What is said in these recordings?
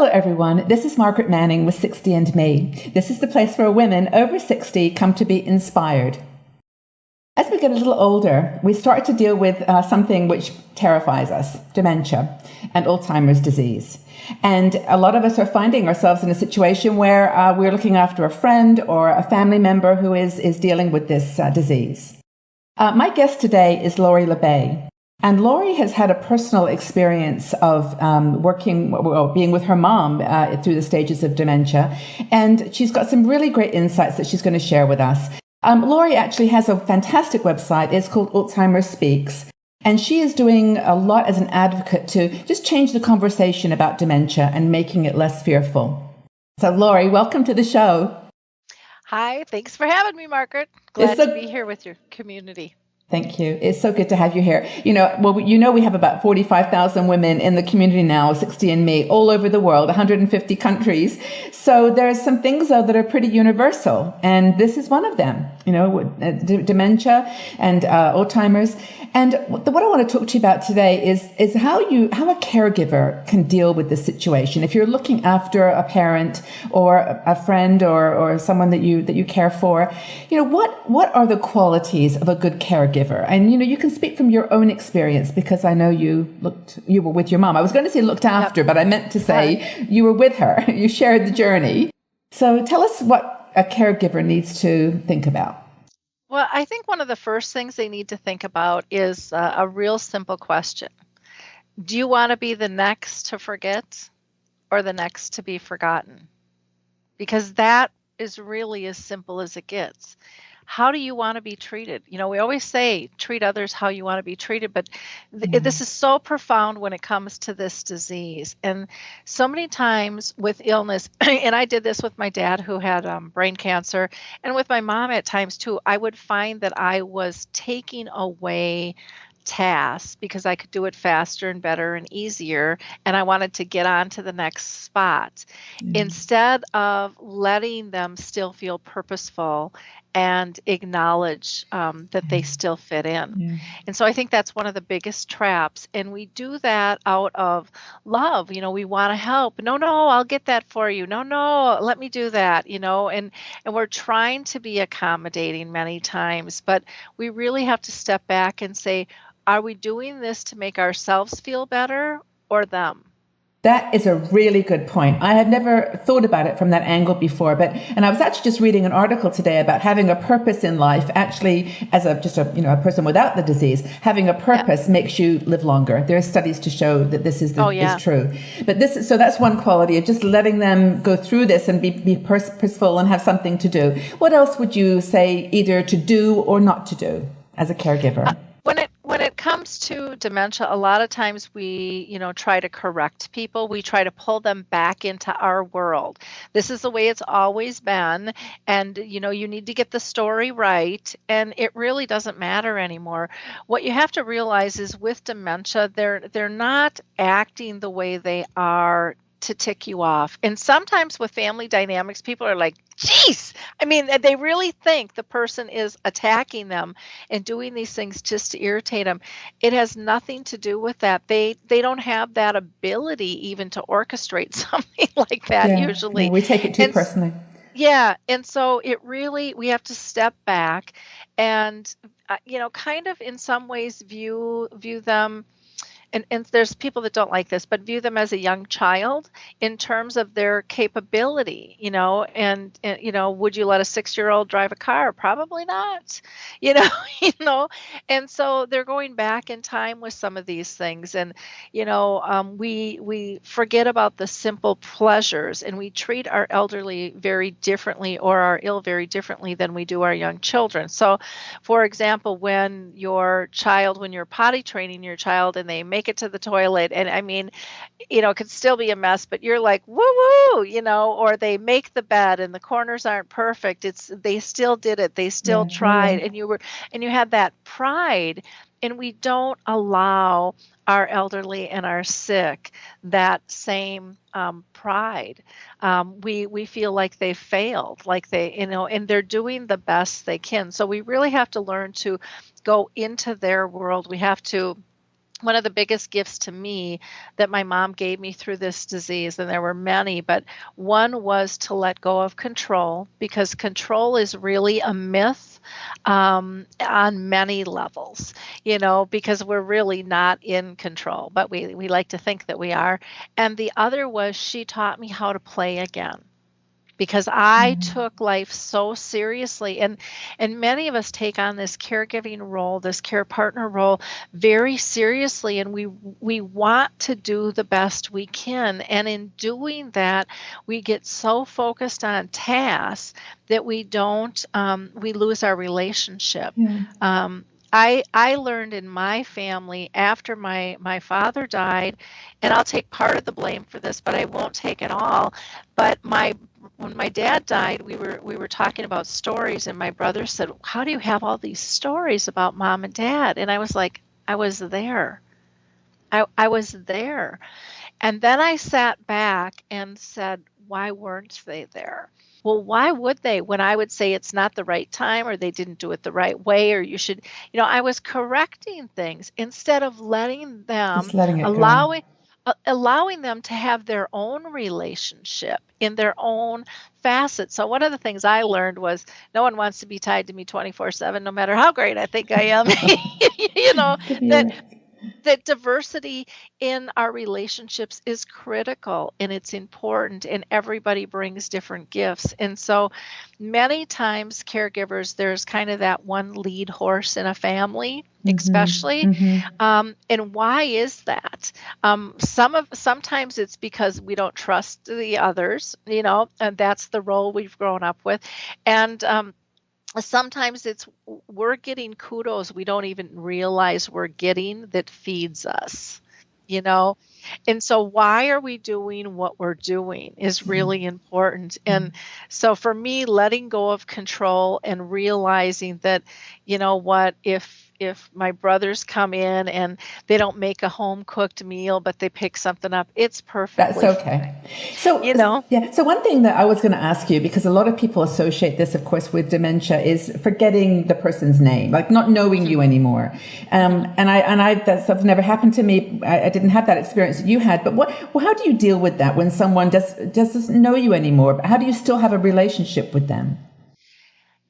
Hello, everyone. This is Margaret Manning with 60 and Me. This is the place where women over 60 come to be inspired. As we get a little older, we start to deal with something which terrifies us, dementia and Alzheimer's disease. And a lot of us are finding ourselves in a situation where we're looking after a friend or a family member who is dealing with this disease. My guest today is Laurie LeBay. And Laurie has had a personal experience of being with her mom through the stages of dementia. And she's got some really great insights that she's going to share with us. Laurie actually has a fantastic website. It's called Alzheimer Speaks. And she is doing a lot as an advocate to just change the conversation about dementia and making it less fearful. So Laurie, welcome to the show. Hi, thanks for having me, Margaret. Glad to be here with your community. Thank you. It's so good to have you here. We have about 45,000 women in the community now, 60 and Me, all over the world, 150 countries. So there's some things, though, that are pretty universal. And this is one of them, dementia and Alzheimer's. And what I want to talk to you about today is how a caregiver can deal with this situation. If you're looking after a parent or a friend or someone that you care for, what are the qualities of a good caregiver? And, you can speak from your own experience because I know you were with your mom. I was going to say looked after, but I meant to say you were with her. You shared the journey. So tell us what a caregiver needs to think about. Well, I think one of the first things they need to think about is a real simple question. Do you want to be the next to forget or the next to be forgotten? Because that is really as simple as it gets. How do you want to be treated? We always say treat others how you want to be treated, but this is so profound when it comes to this disease. And so many times with illness, and I did this with my dad who had brain cancer, and with my mom at times too, I would find that I was taking away tasks because I could do it faster and better and easier, and I wanted to get on to the next spot instead of letting them still feel purposeful and acknowledge that they still fit in. And so I think that's one of the biggest traps. And we do that out of love. We want to help. No, I'll get that for you. No, let me do that, and we're trying to be accommodating many times, but we really have to step back and say, are we doing this to make ourselves feel better or them? That is a really good point. I had never thought about it from that angle before, and I was actually just reading an article today about having a purpose in life. Actually, as a person without the disease, having a purpose makes you live longer. There are studies to show that this is true. But so that's one quality of just letting them go through this and be purposeful and have something to do. What else would you say either to do or not to do as a caregiver? When it comes to dementia, a lot of times we, try to correct people. We try to pull them back into our world. This is the way it's always been. And, you need to get the story right. And it really doesn't matter anymore. What you have to realize is with dementia, they're not acting the way they are to tick you off. And sometimes with family dynamics, people are like, geez, they really think the person is attacking them and doing these things just to irritate them. It has nothing to do with that. They don't have that ability even to orchestrate something like that usually. We take it too personally. Yeah. And so we have to step back and, kind of in some ways view them. And there's people that don't like this, but view them as a young child in terms of their capability, and would you let a 6-year-old drive a car? Probably not, and so they're going back in time with some of these things. And, we forget about the simple pleasures, and we treat our elderly very differently or our ill very differently than we do our young children. So for example, when you're potty training your child and they make it to the toilet, and it could still be a mess, but you're like, woo woo, or they make the bed and the corners aren't perfect. They still did it. They still tried. And you had that pride, and we don't allow our elderly and our sick that same pride. We feel like they failed, like and they're doing the best they can. So we really have to learn to go into their world. We have to one of the biggest gifts to me that my mom gave me through this disease, and there were many, but one was to let go of control, because control is really a myth on many levels, because we're really not in control, but we like to think that we are. And the other was she taught me how to play again, because I took life so seriously, and many of us take on this caregiving role, this care partner role, very seriously, and we want to do the best we can, and in doing that we get so focused on tasks that we don't we lose our relationship. I learned in my family after my father died, and I'll take part of the blame for this, but I won't take it all. But when my dad died, we were talking about stories, and my brother said, "How do you have all these stories about mom and dad?" And I was like, "I was there. I was there." And then I sat back and said, "Why weren't they there?" Well, why would they, when I would say it's not the right time, or they didn't do it the right way, or you should, I was correcting things instead of letting them, Just letting it go. allowing them to have their own relationship in their own facet. So one of the things I learned was no one wants to be tied to me 24/7, no matter how great I think I am. you know, Could be that right. that diversity in our relationships is critical, and it's important, and everybody brings different gifts. And so many times caregivers, there's kind of that one lead horse in a family, especially. And why is that? Sometimes it's because we don't trust the others, and that's the role we've grown up with. And sometimes it's we're getting kudos we don't even realize we're getting, that feeds us, you know and so why are we doing what we're doing is really important. And so for me, letting go of control and realizing that, what, if my brothers come in and they don't make a home cooked meal but they pick something up, it's That's perfectly okay. So, you know yeah. So one thing that I was going to ask you, because a lot of people associate this, of course, with dementia, is forgetting the person's name, like not knowing you anymore. And that's never happened to me. I didn't have that experience that you had. But how do you deal with that when someone doesn't know you anymore? How do you still have a relationship with them?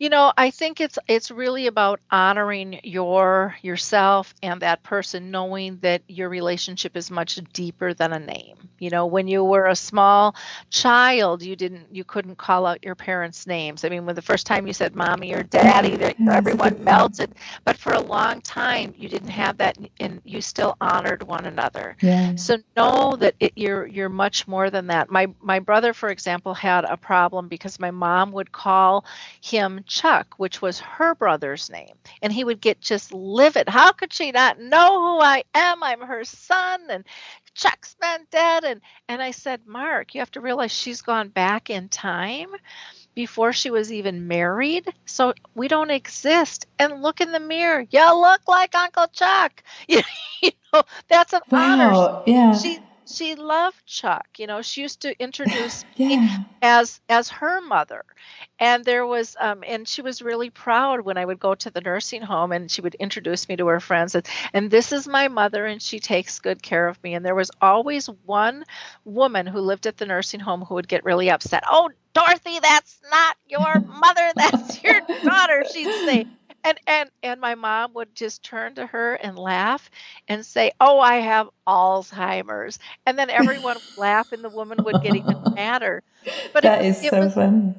I think it's really about honoring yourself and that person, knowing that your relationship is much deeper than a name. When you were a small child, you couldn't call out your parents' names. I mean, when the first time you said mommy or daddy, That's a everyone good point. melted. But for a long time, you didn't have that, and you still honored one another. Yeah. So know that you're much more than that. My brother, for example, had a problem because my mom would call him Chuck, which was her brother's name. And he would get just livid. How could she not know who I am? I'm her son, and Chuck's been dead. And I said, Mark, you have to realize she's gone back in time before she was even married. So we don't exist. And look in the mirror. You look like Uncle Chuck. That's an honor. Wow. Yeah. She loved Chuck. She used to introduce me Yeah. as her mother. And there was and she was really proud when I would go to the nursing home, and she would introduce me to her friends, and this is my mother, and she takes good care of me. And there was always one woman who lived at the nursing home who would get really upset. Oh, Dorothy, that's not your mother, that's your daughter, she'd say. And my mom would just turn to her and laugh and say, "Oh, I have Alzheimer's." And then everyone would laugh, and the woman would get even madder. But it That was is it so was funny.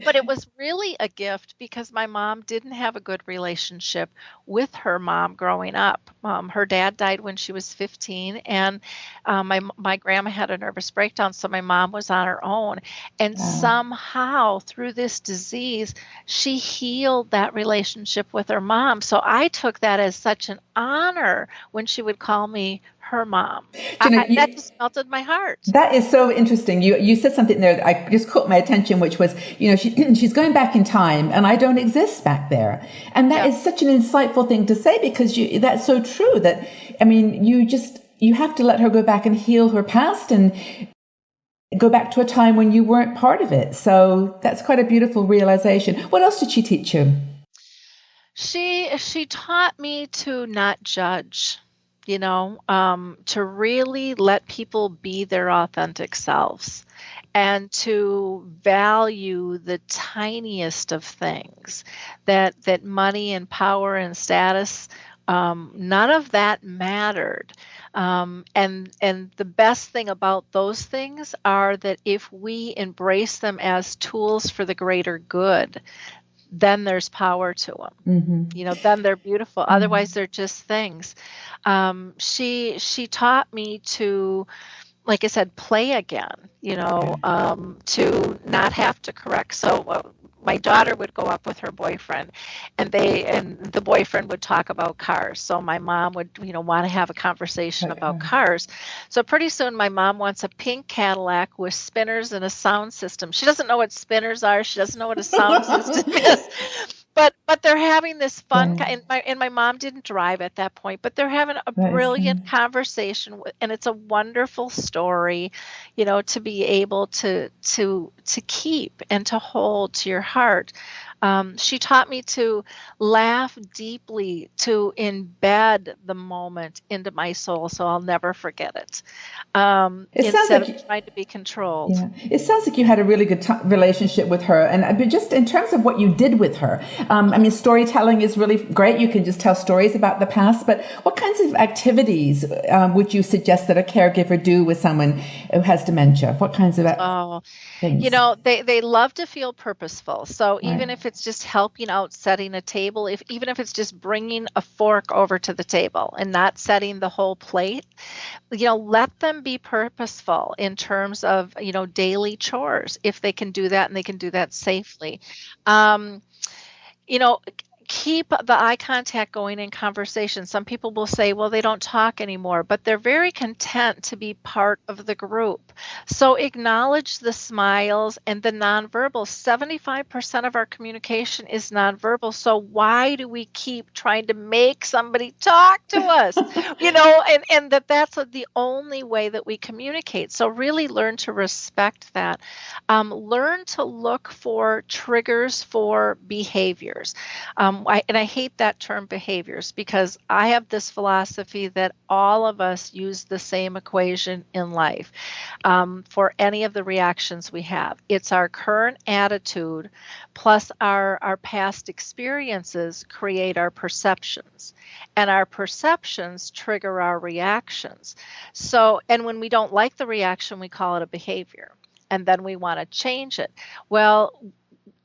but it was really a gift, because my mom didn't have a good relationship with her mom growing up. Her dad died when she was 15, and my grandma had a nervous breakdown, so my mom was on her own. And Wow. somehow through this disease, she healed that relationship with her mom. So I took that as such an honor when she would call me her mom. Do you know, That just melted my heart. that is so interesting. You said something there that I just caught my attention, which was, she's going back in time, and I don't exist back there. And that Yeah. is such an insightful thing to say, because that's so true. That, I mean, you have to let her go back and heal her past and go back to a time when you weren't part of it. So that's quite a beautiful realization. What else did she teach you? She taught me to not judge. to really let people be their authentic selves and to value the tiniest of things, that money and power and status, none of that mattered. And the best thing about those things are that if we embrace them as tools for the greater good, then there's power to them. Then they're beautiful. Otherwise, they're just things. She taught me to, like I said, play again, to not have to correct. So my daughter would go up with her boyfriend, and the boyfriend would talk about cars. So my mom would, want to have a conversation about cars. So pretty soon my mom wants a pink Cadillac with spinners and a sound system. She doesn't know what spinners are. She doesn't know what a sound system is. But they're having this fun, and my mom didn't drive at that point, but they're having a brilliant conversation, and it's a wonderful story, to be able to keep and to hold to your heart. She taught me to laugh deeply, to embed the moment into my soul, so I'll never forget it. Instead of trying to be controlled. Yeah, it sounds like you had a really good relationship with her, and just in terms of what you did with her, I mean, storytelling is really great. You can just tell stories about the past, but what kinds of activities would you suggest that a caregiver do with someone who has dementia? What kinds of things? They love to feel purposeful. So even if it's just helping out setting a table, even if it's just bringing a fork over to the table and not setting the whole plate, let them be purposeful in terms of, daily chores, if they can do that and they can do that safely. You know, keep the eye contact going in conversation. Some people will say, well, they don't talk anymore, but they're very content to be part of the group. So acknowledge the smiles and the nonverbal. 75% of our communication is nonverbal. So why do we keep trying to make somebody talk to us? And that's the only way that we communicate. So really learn to respect that. Learn to look for triggers for behaviors. I hate that term behaviors, because I have this philosophy that all of us use the same equation in life for any of the reactions we have. It's our current attitude plus our past experiences create our perceptions, and our perceptions trigger our reactions. So, and when we don't like the reaction, we call it a behavior, and then we want to change it. Well,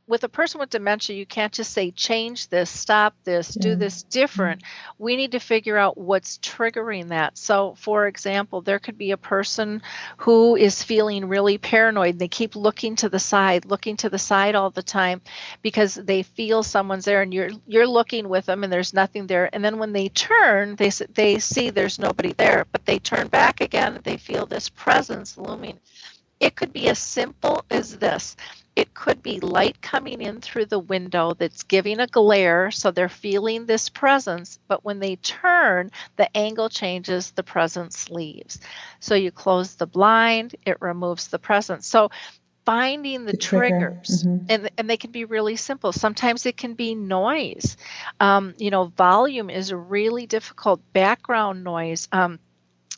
with a person with dementia, you can't just say, change this, stop this, do this different. We need to figure out what's triggering that. So, for example, there could be a person who is feeling really paranoid. They keep looking to the side all the time because they feel someone's there, and you're looking with them and there's nothing there. And then when they turn, they see there's nobody there, but they turn back again. They feel this presence looming. It could be as simple as this. It could be light coming in through the window that's giving a glare, so they're feeling this presence, but when they turn, the angle changes, the presence leaves. So you close the blind, it removes the presence. So finding the triggers, and they can be really simple. Sometimes it can be noise. Volume is really difficult. Background noise.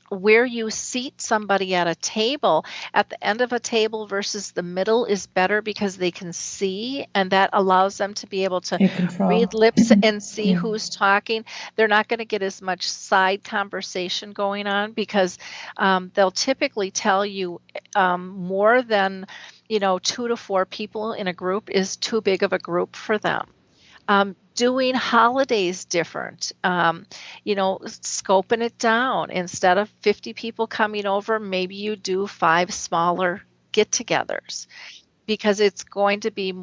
Where you seat somebody at a table, at the end of a table versus the middle is better because they can see, and that allows them to be able to read lips and see who's talking. They're not going to get as much side conversation going on because they'll typically tell you more than 2 to 4 people in a group is too big of a group for them. Doing holidays different, scoping it down. Instead of 50 people coming over, maybe you do 5 smaller get-togethers, because it's going to be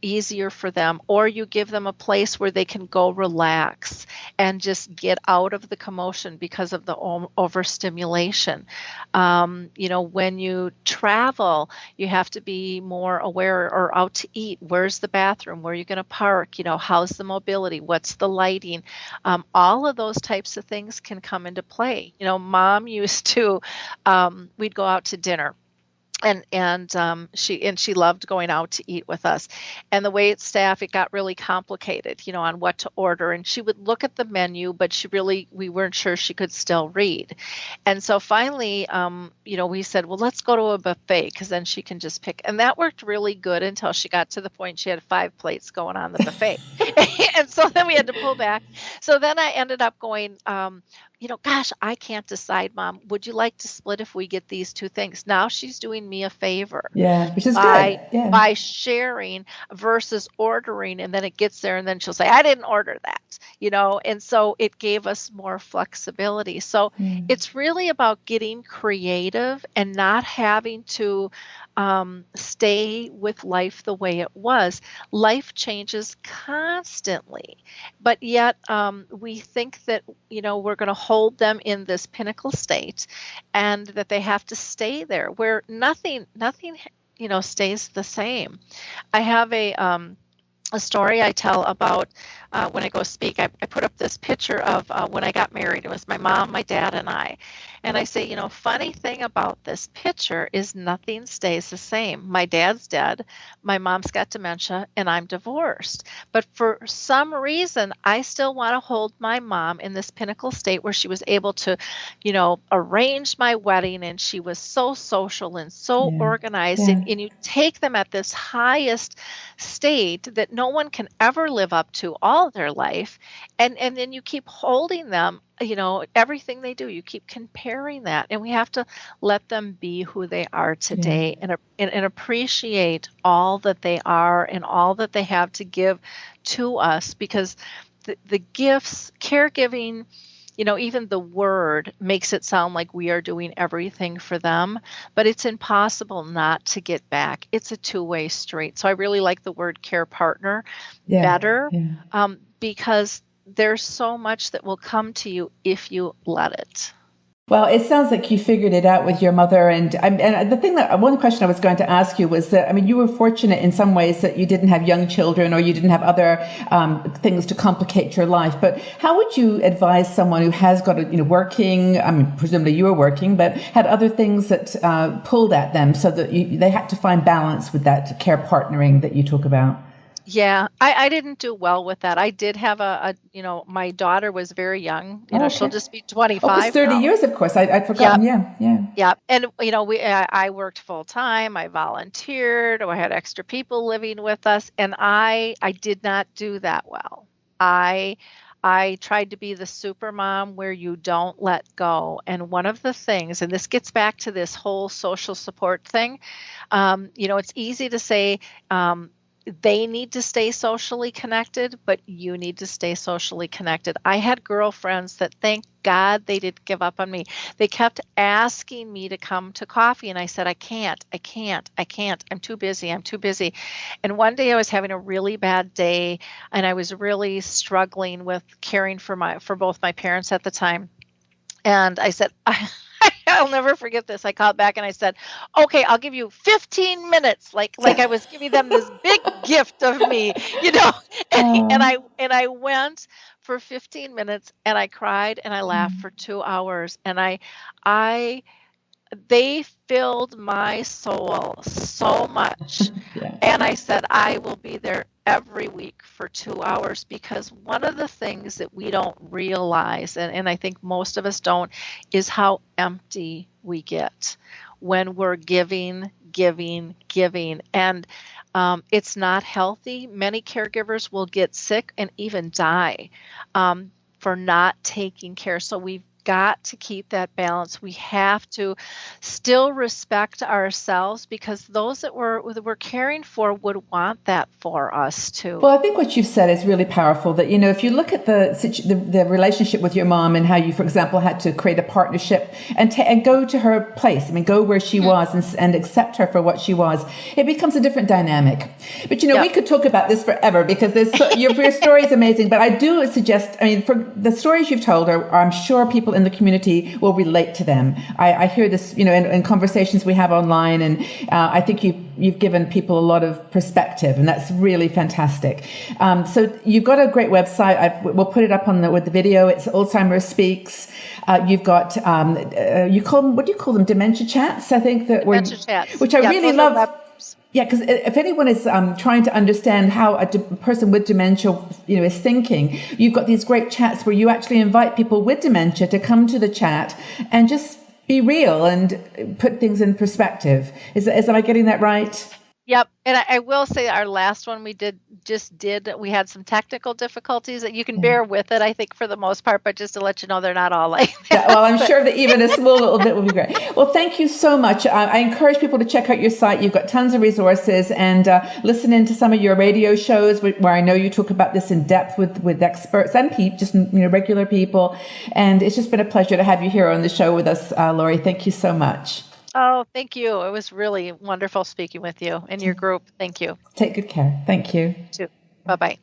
easier for them. Or you give them a place where they can go relax and just get out of the commotion because of the overstimulation. When you travel, you have to be more aware, or out to eat. Where's the bathroom? Where are you going to park? How's the mobility? What's the lighting? All of those types of things can come into play. Mom used to, we'd go out to dinner. She loved going out to eat with us. And the wait staff, it got really complicated, on what to order. And she would look at the menu, but we weren't sure she could still read. And so finally, we said, well, let's go to a buffet, because then she can just pick. And that worked really good until she got to the point she had 5 plates going on the buffet. And so then we had to pull back. So then I ended up going, gosh, I can't decide, Mom. Would you like to split if we get these 2 things? Now she's doing me a favor. Yeah, which is good. Yeah. By sharing versus ordering, and then it gets there, and then she'll say, I didn't order that, and so it gave us more flexibility. So it's really about getting creative and not having to stay with life the way it was. Life changes constantly, but yet we think that we're going to hold them in this pinnacle state, and that they have to stay there, where nothing stays the same. I have a story I tell about when I go speak. I put up this picture of when I got married. It was my mom, my dad, and I. And I say, funny thing about this picture is nothing stays the same. My dad's dead, my mom's got dementia, and I'm divorced. But for some reason, I still want to hold my mom in this pinnacle state where she was able to, arrange my wedding, and she was so social and so organized. Yeah. And you take them at this highest state that no one can ever live up to all their life. And then you keep holding them, everything they do, you keep comparing that. And we have to let them be who they are today, and appreciate all that they are and all that they have to give to us, because the gifts, caregiving, even the word makes it sound like we are doing everything for them, but it's impossible not to get back. It's a two-way street. So I really like the word care partner better, because there's so much that will come to you if you let it. Well, it sounds like you figured it out with your mother. And one question I was going to ask you was that, you were fortunate in some ways that you didn't have young children, or you didn't have other things to complicate your life. But how would you advise someone who has got working, presumably you were working, but had other things that pulled at them, so that they had to find balance with that care partnering that you talk about? Yeah, I didn't do well with that. I did have my daughter was very young. She'll just be 25 'cause 30 now. years, of course. I'd forgotten. Yeah. And, I worked full time. I volunteered. I had extra people living with us. And I did not do that well. I tried to be the super mom where you don't let go. And one of the things, and this gets back to this whole social support thing, it's easy to say, they need to stay socially connected, but you need to stay socially connected. I had girlfriends that, thank God, they didn't give up on me. They kept asking me to come to coffee, and I said, I can't. I'm too busy. And one day I was having a really bad day, and I was really struggling with caring for both my parents at the time. And I said, I'll never forget this. I called back and I said, okay, I'll give you 15 minutes. Like I was giving them this big gift of me, and I went for 15 minutes, and I cried and I laughed for 2 hours, and they filled my soul so much. And I said, I will be there every week for 2 hours, because one of the things that we don't realize, and I think most of us don't, is how empty we get when we're giving. And it's not healthy. Many caregivers will get sick and even die for not taking care. So we've got to keep that balance. We have to still respect ourselves, because those that we're caring for would want that for us too. Well, I think what you've said is really powerful, that, if you look at the relationship with your mom, and how you, for example, had to create a partnership and go to her place, go where she was and accept her for what she was, it becomes a different dynamic. But, we could talk about this forever, because your story is amazing. But I do suggest, for the stories you've told I'm sure people people in the community will relate to them. I hear this, in conversations we have online, and I think you've given people a lot of perspective, and that's really fantastic. So you've got a great website. We'll put it up with the video. It's Alzheimer Speaks. You've got what do you call them? Dementia chats, I think Dementia chats, which I really love. Yeah, because if anyone is trying to understand how a person with dementia, is thinking, you've got these great chats where you actually invite people with dementia to come to the chat and just be real and put things in perspective. Am I getting that right? Yep. And I will say our last one we we had some technical difficulties that you can bear with it, I think, for the most part, but just to let you know, they're not all like that. Yeah, well, I'm sure that even a small little bit will be great. Well, thank you so much. I encourage people to check out your site. You've got tons of resources, and listen into some of your radio shows where I know you talk about this in depth with experts and just regular people. And it's just been a pleasure to have you here on the show with us, Lori. Thank you so much. Oh, thank you. It was really wonderful speaking with you and your group. Thank you. Take good care. Thank you. You too. Bye-bye.